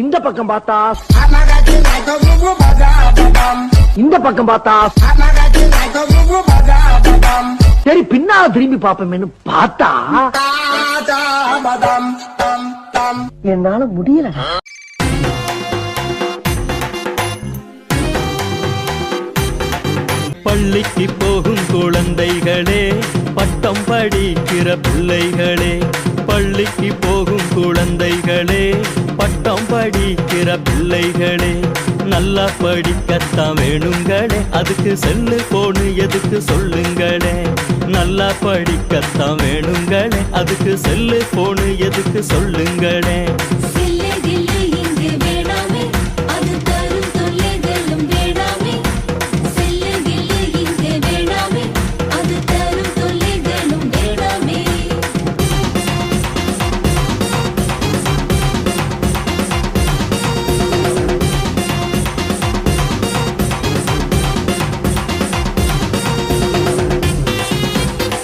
இந்த பக்கம் பார்த்தா இந்த பக்கம் பார்த்தா சரி பின்னால திரும்பி பாப்போமேனு பார்த்தா என்னால முடியல. பள்ளிக்கு போகும் குழந்தைகளே, பட்டம் படிக்கிற பிள்ளைகளே, பள்ளிக்கு போகும் குழந்தைகளே, பட்டம் படிக்கிற பிள்ளைகளே, நல்லா படிக்கத்தான் வேணுங்களே, அதுக்கு செல்லு போனு எதுக்கு சொல்லுங்களே, நல்லா படிக்கத்தான் வேணுங்களே, அதுக்கு செல்லு போனு எதுக்கு சொல்லுங்களே.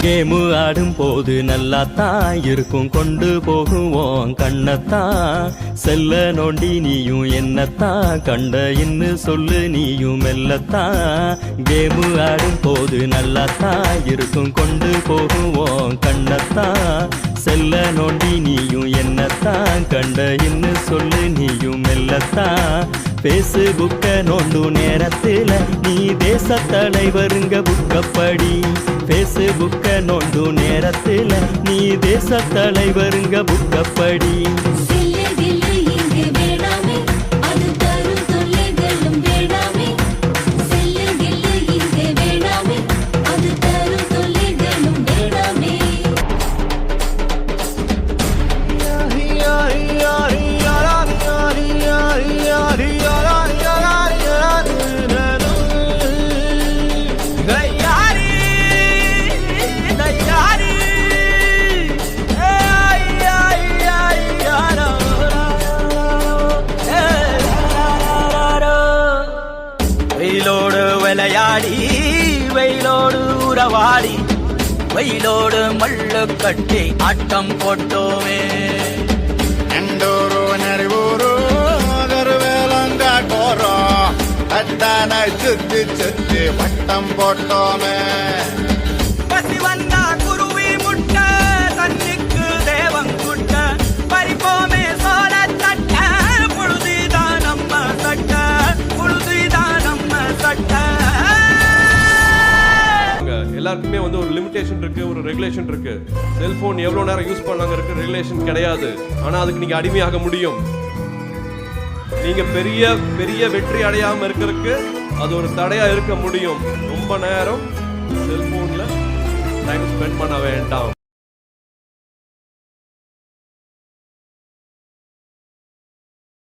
கேமு ஆடும் போது நல்லா தான் இருக்கும், கொண்டு போகுவோம் கண்ணத்தான், செல்ல நோண்டி நீயும் என்னத்தான் கண்ட இன்னு சொல்லு நீயும் மெல்லத்தான். கேமு ஆடும் போது நல்லா தான் இருக்கும், கொண்டு போகுவோம் கண்ணத்தான், செல்ல நோண்டி நீயும் என்னத்தான் கண்ட இன்னு சொல்லு நீயும் மெல்லத்தான். பேசுபுக்க நோண்டும் நேரத்துல நீ தேச தலைவருங்க புக்கப்படி, பேசுபுக்க நோண்டும் நேரத்துல நீ தேச தலைவருங்க புக்கப்படி. வெயிலோடு விளையாடி வெயிலோடு உறவாடி வெயிலோடு மல்லு கட்டி ஆட்டம் போட்டோமே. எண்டூரு நெறிவூரு வேலங்காட்டோரோ அத்தானை சுத்தி சுத்தி வட்டம் போட்டோமே. பசி வந்தா குருவி முட்ட தண்ணிக்கு தேவங்குட்ட பறிப்போமே சோழ தட்ட, புழுதிதான் நம்ம சட்ட, புழுதிதான் நம்ம சட்ட. எல்லாருக்குமே வந்து ஒரு லிமிடேஷன் இருக்கு, ஒரு ரெகுலேஷன் இருக்கு. செல்போன் எவ்வளவு நேரம் யூஸ் பண்ணாங்க இருக்கு, ரெகுலேஷன் கிடையாது. ஆனா அதுக்கு நீங்க அடிமையாக முடியும். நீங்க பெரிய பெரிய வெற்றி அடையாம இருக்கிறதுக்கு அது ஒரு தடையா இருக்க முடியும். ரொம்ப நேரம் செல்போன்ல டைம் ஸ்பெண்ட் பண்ண வேண்டாம்.